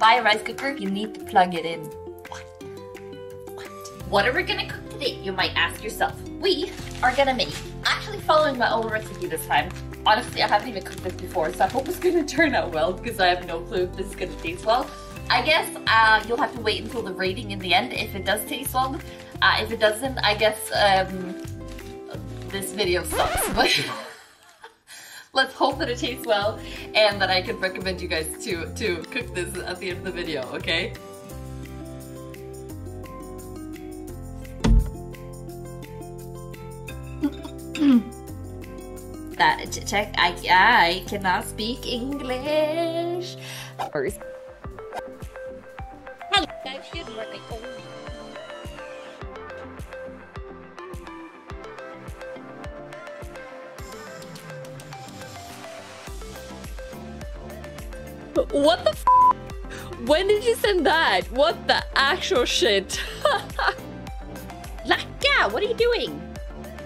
buy a rice cooker, you need to plug it in. What are we gonna cook today? You might ask yourself. We are gonna make, actually following my own recipe this time. Honestly, I haven't even cooked this before, so I hope it's gonna turn out well because I have no clue if this is gonna taste well. I guess you'll have to wait until the rating in the end if it does taste well. If it doesn't, I guess this video sucks. But let's hope that it tastes well and that I can recommend you guys to cook this at the end of the video, okay? Check, I cannot speak English. First. Hello guys, good morning. What the f? When did you send that? What the actual shit? Lacka, what are you doing?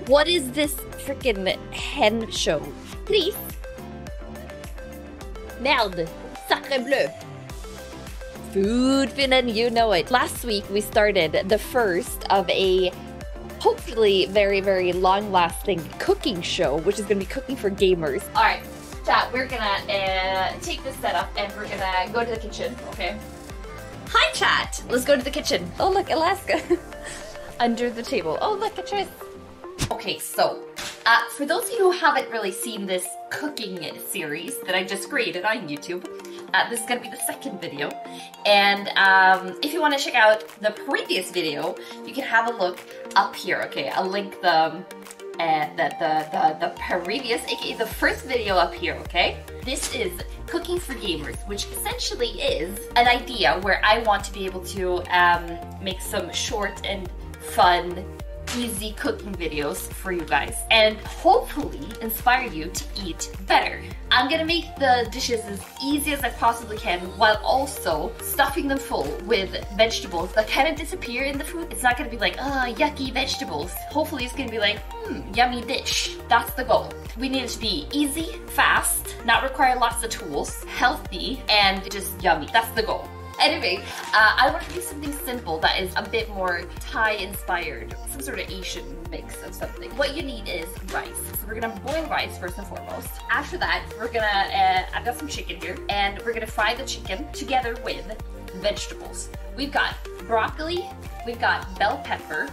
What is this freaking hen show? Please. Merde. Sacre bleu. Food Finland, you know it. Last week we started the first of a hopefully very, very long-lasting cooking show, which is going to be cooking for gamers. Alright, chat, we're gonna take this setup and we're gonna go to the kitchen, okay? Hi chat! Let's go to the kitchen. Oh look, Alaska. Under the table. Oh look, a Tris. Okay, so for those of you who haven't really seen this cooking series that I just created on YouTube, this is going to be the second video. And if you want to check out the previous video, you can have a look up here. Okay, I'll link the previous, aka the first video up here. Okay, this is cooking for gamers, which essentially is an idea where I want to be able to make some short and fun, easy cooking videos for you guys and hopefully inspire you to eat better. I'm gonna make the dishes as easy as I possibly can while also stuffing them full with vegetables that kind of disappear in the food. It's not gonna be like, yucky vegetables. Hopefully it's gonna be like, yummy dish. That's the goal. We need it to be easy, fast, not require lots of tools, healthy, and just yummy. That's the goal. Anyway, I want to do something simple that is a bit more Thai inspired, some sort of Asian mix of something. What you need is rice. So we're gonna boil rice first and foremost. After that, we're gonna, I've got some chicken here, and we're gonna fry the chicken together with vegetables. We've got broccoli, we've got bell pepper,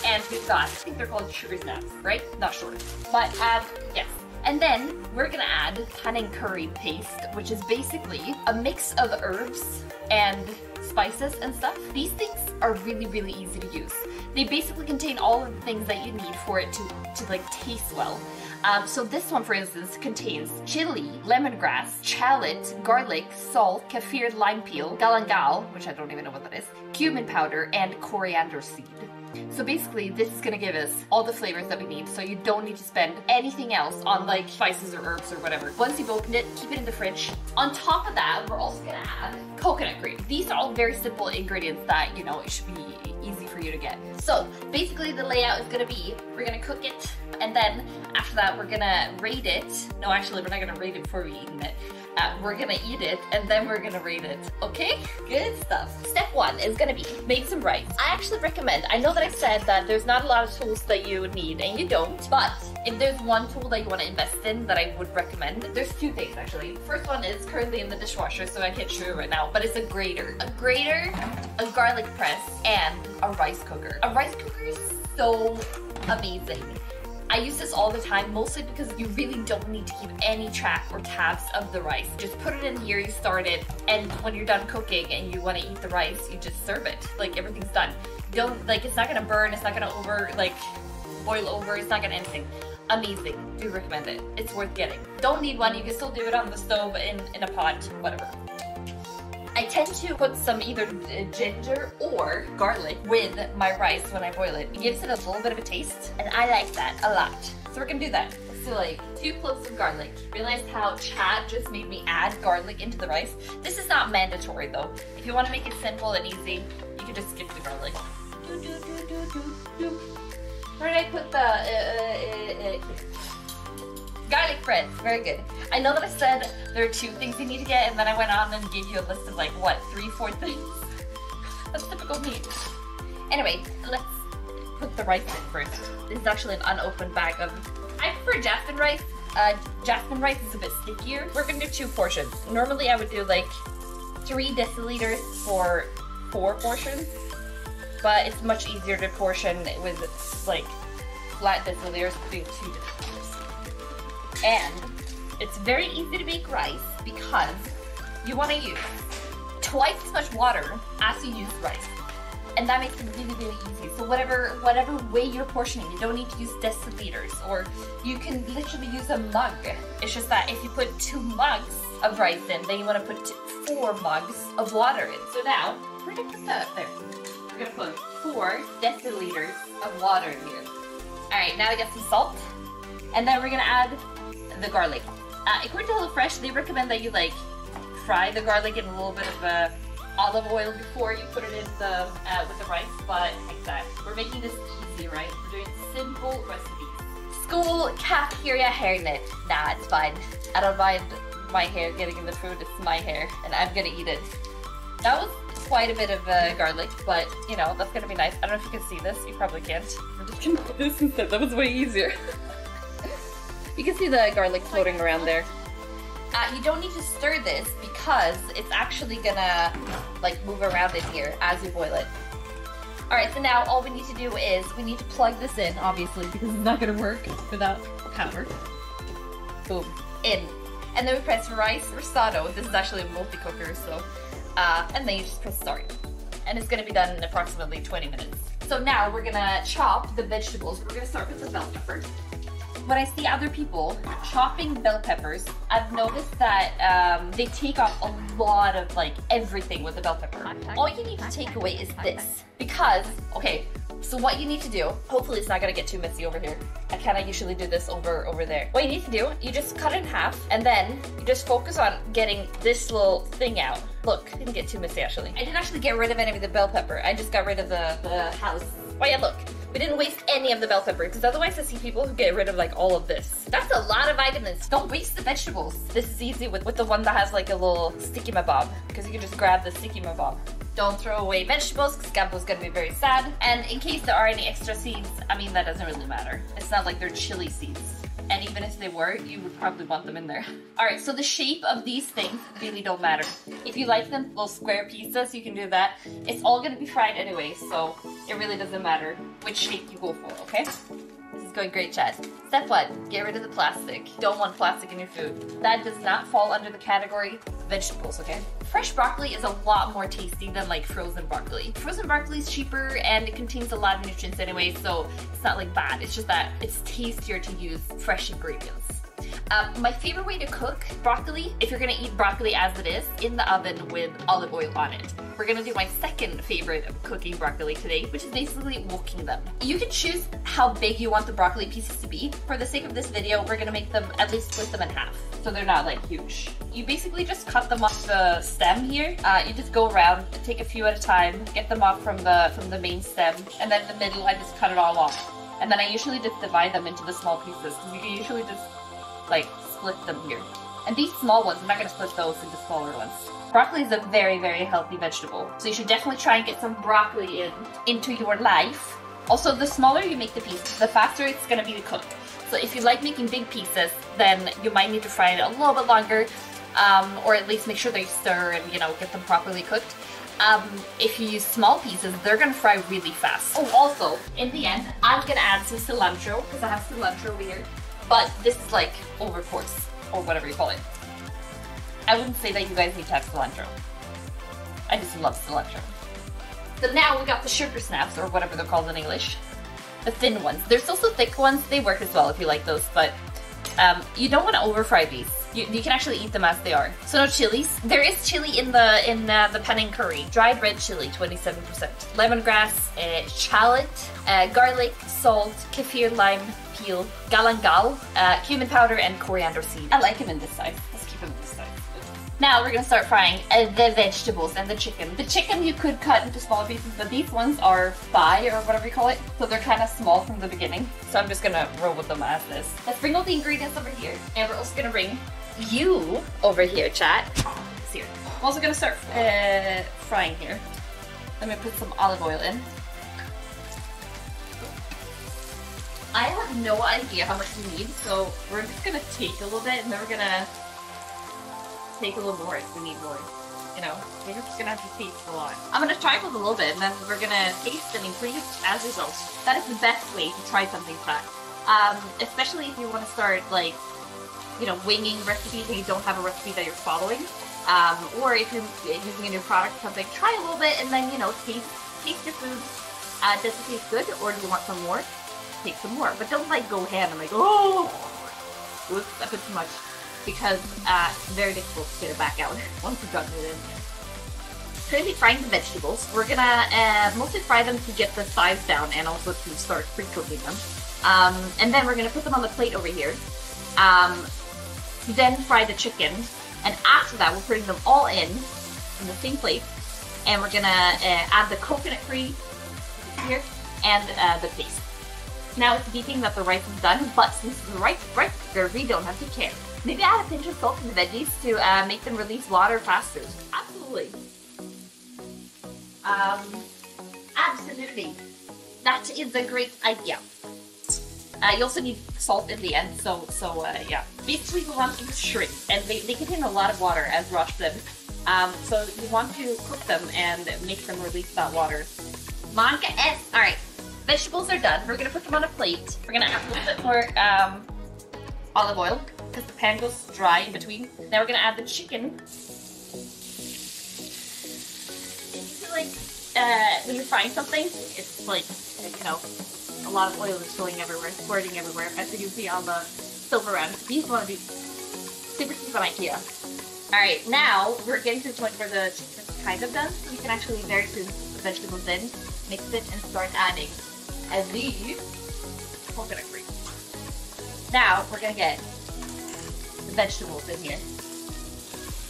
and we've got, I think they're called sugar snaps, right? Not sure. But yes. And then we're gonna add Panang Curry paste, which is basically a mix of herbs and spices and stuff. These things are really, really easy to use. They basically contain all of the things that you need for it to like taste well. So this one, for instance, contains chili, lemongrass, shallot, garlic, salt, kaffir lime peel, galangal, which I don't even know what that is, cumin powder, and coriander seed. So basically, this is gonna give us all the flavors that we need, so you don't need to spend anything else on like spices or herbs or whatever. Once you've opened it, keep it in the fridge. On top of that, we're also gonna add coconut cream. These are all very simple ingredients that, you know, it should be easy for you to get. So basically the layout is gonna be, we're gonna cook it, and then after that we're gonna rate it. No, actually we're not gonna rate it before we eat it. We're gonna eat it and then we're gonna rate it, okay? Good stuff. Step one is gonna be make some rice. I actually recommend, I know that I said that there's not a lot of tools that you would need, and you don't, but if there's one tool that you want to invest in that I would recommend, there's two things actually. First one is currently in the dishwasher, so I can't show you right now, but it's a grater. A grater, a garlic press, and a rice cooker. A rice cooker is so amazing. I use this all the time, mostly because you really don't need to keep any track or tabs of the rice. Just put it in here, you start it, and when you're done cooking and you want to eat the rice, you just serve it. Like, everything's done. Don't, like, it's not gonna burn, it's not gonna boil over, it's not gonna anything. Amazing. Do recommend it. It's worth getting. Don't need one, you can still do it on the stove, in a pot, whatever. I tend to put some either ginger or garlic with my rice when I boil it. It gives it a little bit of a taste, and I like that a lot. So we're gonna do that. So like 2 cloves of garlic. Realize how Chad just made me add garlic into the rice. This is not mandatory though. If you want to make it simple and easy, you can just skip the garlic. Where did I put the Garlic bread, very good. I know that I said there are 2 things you need to get, and then I went on and gave you a list of like, what, 3, 4 things? That's typical me. Anyway, let's put the rice in first. This is actually an unopened bag of, I prefer jasmine rice. Jasmine rice is a bit stickier. We're gonna do 2 portions. Normally I would do like 3 deciliters for 4 portions, but it's much easier to portion with like flat deciliters, do 2 deciliters. And it's very easy to make rice because you want to use twice as much water as you use rice. And that makes it really, really easy. So whatever way you're portioning, you don't need to use deciliters, or you can literally use a mug. It's just that if you put 2 mugs of rice in, then you want to put 4 mugs of water in. So now, we're gonna put that up there. We're gonna put 4 deciliters of water in here. All right, now I got some salt. And then we're gonna add the garlic. According to HelloFresh, they recommend that you like fry the garlic in a little bit of olive oil before you put it in the with the rice, but like that. We're making this easy, right? We're doing simple recipes. School cafeteria hairnet. Nah, it's fine. I don't mind my hair getting in the food. It's my hair, and I'm gonna eat it. That was quite a bit of garlic, but you know, that's gonna be nice. I don't know if you can see this. You probably can't. I'm just gonna do this instead. That was way easier. You can see the garlic floating around there. You don't need to stir this because it's actually gonna like move around in here as you boil it. Alright, so now all we need to do is we need to plug this in, obviously, because it's not gonna work without power. Boom. In. And then we press rice risotto. This is actually a multi-cooker, so and then you just press start. And it's gonna be done in approximately 20 minutes. So now we're gonna chop the vegetables. We're gonna start with the bell pepper. When I see other people chopping bell peppers, I've noticed that they take off a lot of like everything with the bell pepper. All you need to take away is this. Because, okay, so what you need to do, hopefully it's not gonna get too messy over here. I kinda usually do this over there. What you need to do, you just cut it in half, and then you just focus on getting this little thing out. Look, it didn't get too messy actually. I didn't actually get rid of any of the bell pepper. I just got rid of the house. Oh yeah, look. We didn't waste any of the bell pepper, because otherwise I see people who get rid of like all of this. That's a lot of vitamins. Don't waste the vegetables. This is easy with the one that has like a little sticky mabob, because you can just grab the sticky mabob. Don't throw away vegetables, because Gabbo's gonna be very sad. And in case there are any extra seeds, I mean, that doesn't really matter. It's not like they're chili seeds. And even if they were, you would probably want them in there. Alright, so the shape of these things really don't matter. If you like them little square pieces, you can do that. It's all gonna be fried anyway, so it really doesn't matter which shape you go for, okay? This is going great, Chad. Step 1, get rid of the plastic. Don't want plastic in your food. That does not fall under the category vegetables, okay? Fresh broccoli is a lot more tasty than like frozen broccoli. Frozen broccoli is cheaper and it contains a lot of nutrients anyway, so it's not like bad. It's just that it's tastier to use fresh ingredients. My favorite way to cook broccoli, if you're gonna eat broccoli as it is, in the oven with olive oil on it. We're gonna do my second favorite of cooking broccoli today, which is basically wooking them. You can choose how big you want the broccoli pieces to be. For the sake of this video, we're gonna make them, at least split them in half, so they're not like huge. You basically just cut them off the stem here. You just go around, take a few at a time, get them off from the main stem, and then in the middle I just cut it all off. And then I usually just divide them into the small pieces, because you can usually just like split them here. And these small ones, I'm not gonna split those into smaller ones. Broccoli is a very, very healthy vegetable, so you should definitely try and get some broccoli into your life. Also, the smaller you make the pieces, the faster it's gonna be to cook. So if you like making big pieces, then you might need to fry it a little bit longer, or at least make sure they stir and, you know, get them properly cooked. If you use small pieces, they're gonna fry really fast. Oh, also, in the end, I'm gonna add some cilantro, because I have cilantro over here. But this is like overcourse, or whatever you call it. I wouldn't say that you guys need to have cilantro. I just love cilantro. So now we got the sugar snaps, or whatever they're called in English. The thin ones. There's also thick ones. They work as well if you like those, but you don't want to over fry these. You can actually eat them as they are. So no chilies. There is chili in the Panang Curry. Dried red chili, 27%. Lemongrass, shallot, garlic, salt, kaffir lime peel, galangal, cumin powder, and coriander seed. I like them in this size. Let's keep them in this size. Now we're gonna start frying the vegetables and the chicken. The chicken you could cut into smaller pieces, but these ones are thigh or whatever you call it. So they're kind of small from the beginning. So I'm just gonna roll with them as this. Let's bring all the ingredients over here. And we're also gonna bring you over here, chat. Here. I'm also gonna start frying here. Let me put some olive oil in. I have no idea how much we need, so we're just gonna take a little bit and then we're gonna take a little more if we need more. You know, we're just gonna have to taste a lot. I'm gonna try with a little bit and then we're gonna taste and increase as a result. That is the best way to try something flat. Especially if you wanna start like, you know, winging recipes and you don't have a recipe that you're following. Or if you're using a new product or something, try a little bit and then, you know, taste your food. Does it taste good or do you want some more? Take some more, but don't like go ham and like, oh, whoops, I put too much, because it's very difficult to get it back out once you've gotten it in. Currently frying the vegetables. We're gonna mostly fry them to get the size down and also to start pre-cooking them. And then we're gonna put them on the plate over here. Then fry the chicken, and after that we're putting them all in the same plate, and we're gonna add the coconut cream here and the paste. Now it's beeping that the rice is done, but since the rice cooker, we don't have to care. Maybe add a pinch of salt to the veggies to make them release water faster. Absolutely. Absolutely. That is a great idea. You also need salt in the end, so yeah. Basically we want them to shrink, and they contain a lot of water, as Rosh said. So you want to cook them and make them release that water. Manka S. Alright. Vegetables are done. We're gonna put them on a plate. We're gonna add a little bit more olive oil because the pan goes dry in between. Then we're gonna add the chicken. It's like when you're frying something, it's like, you know, a lot of oil is spilling everywhere, squirting everywhere, as you can see on the stove around. These want to be super cheap on IKEA. All right, now we're getting to the point where the chicken is kind of done. So you can actually very soon put the vegetables in, mix it, and start adding the coconut cream. Now we're gonna get the vegetables in here.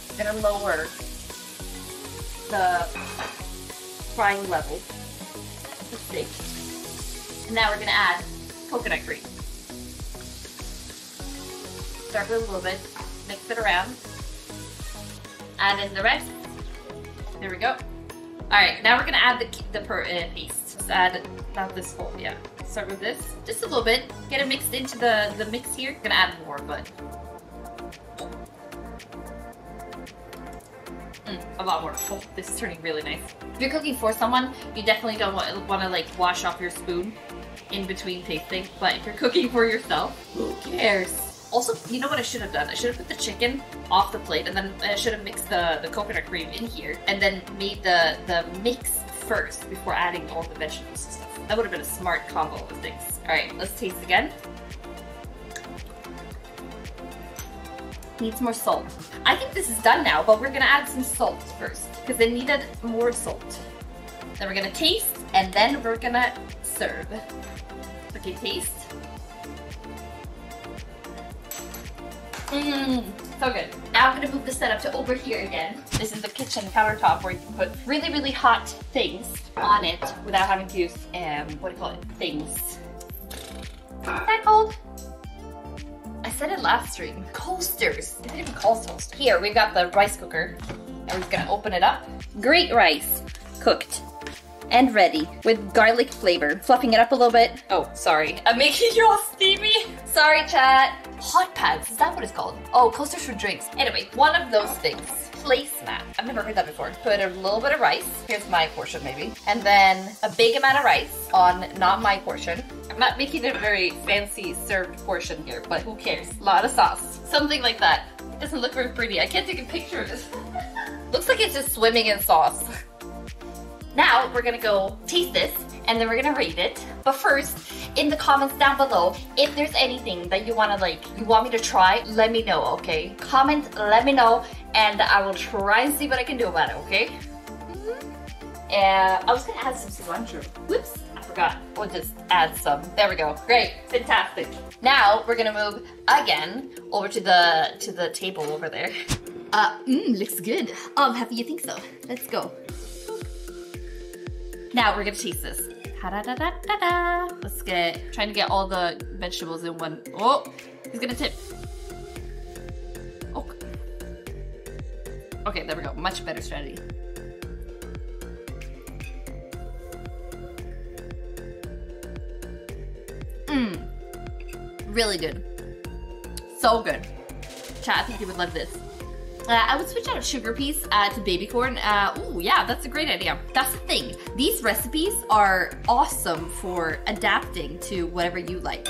We're gonna lower the frying level to 6. And now we're gonna add coconut cream. Start with a little bit, mix it around, add in the rest. There we go. All right, now we're gonna add the paste. Let's add not this whole, yeah. Start with this, just a little bit. Get it mixed into the mix here. Gonna add more, but a lot more. Oh, this is turning really nice. If you're cooking for someone, you definitely don't want to like wash off your spoon in between tasting. But if you're cooking for yourself, who cares? Also, you know what I should have done? I should have put the chicken off the plate, and then I should have mixed the coconut cream in here, and then made the mix first before adding all the vegetables and stuff. That would have been a smart combo of things. All right, let's taste again. Needs more salt. I think this is done now, but we're gonna add some salt first because it needed more salt. Then we're gonna taste, and then we're gonna serve. Okay, taste. So good. Now I'm gonna move the setup to over here again. This is the kitchen countertop where you can put really, really hot things on it without having to use, what do you call it? Things. What's that called? I said it last stream. Coasters. It didn't even call toast. Here, we've got the rice cooker, and we're just gonna open it up. Great rice. Cooked. And ready with garlic flavor. Fluffing it up a little bit. Oh, sorry. I'm making you all steamy. Sorry, chat. Hot pads, is that what it's called? Oh, coasters for drinks. Anyway, one of those things. Placemat. I've never heard that before. Put a little bit of rice. Here's my portion, maybe. And then a big amount of rice on not my portion. I'm not making a very fancy served portion here, but who cares? A lot of sauce. Something like that. It doesn't look very pretty. I can't take a picture of this. Looks like it's just swimming in sauce. Now we're gonna go taste this, and then we're gonna rate it. But first, in the comments down below, if there's anything that you want me to try, let me know, okay? Comment, let me know, and I will try and see what I can do about it, okay? I was gonna add some cilantro. Whoops, I forgot. We'll just add some. There we go. Great, fantastic. Now we're gonna move again over to the table over there. Looks good. Happy you think so. Let's go. Now we're gonna taste this. Ta-da-da-da-da-da. Let's trying to get all the vegetables in one. Oh, he's gonna tip. Oh. Okay, there we go. Much better strategy. Really good. So good. Chat, I think you would love this. I would switch out sugar peas to baby corn. Oh yeah, that's a great idea. That's the thing. These recipes are awesome for adapting to whatever you like.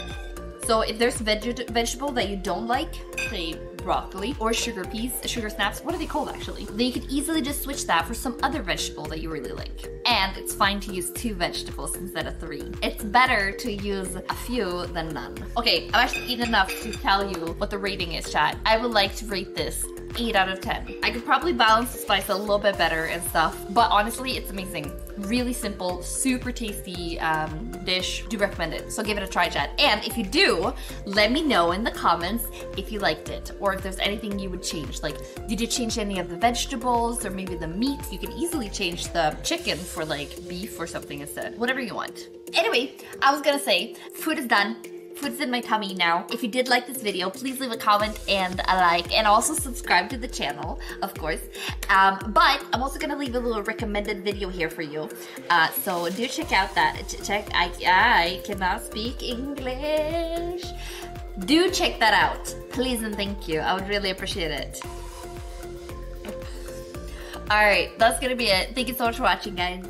So if there's vegetable that you don't like, say broccoli or sugar peas, sugar snaps, what are they called actually? Then you could easily just switch that for some other vegetable that you really like. And it's fine to use 2 vegetables instead of 3. It's better to use a few than none. Okay, I've actually eaten enough to tell you what the rating is, chat. I would like to rate this 8 out of 10. I could probably balance the spice a little bit better and stuff, but honestly, it's amazing. Really simple, super tasty dish. Do recommend it. So give it a try, chat. And if you do, let me know in the comments if you liked it or if there's anything you would change. Like, did you change any of the vegetables or maybe the meat? You could easily change the chicken for like beef or something instead. Whatever you want. Anyway, I was gonna say, food is done. Food's in my tummy now. If you did like this video, please leave a comment and a like, and also subscribe to the channel, of course. But I'm also gonna leave a little recommended video here for you. So do check out that. I cannot speak English. Do check that out, please and thank you. I would really appreciate it. All right, that's gonna be it. Thank you so much for watching, guys.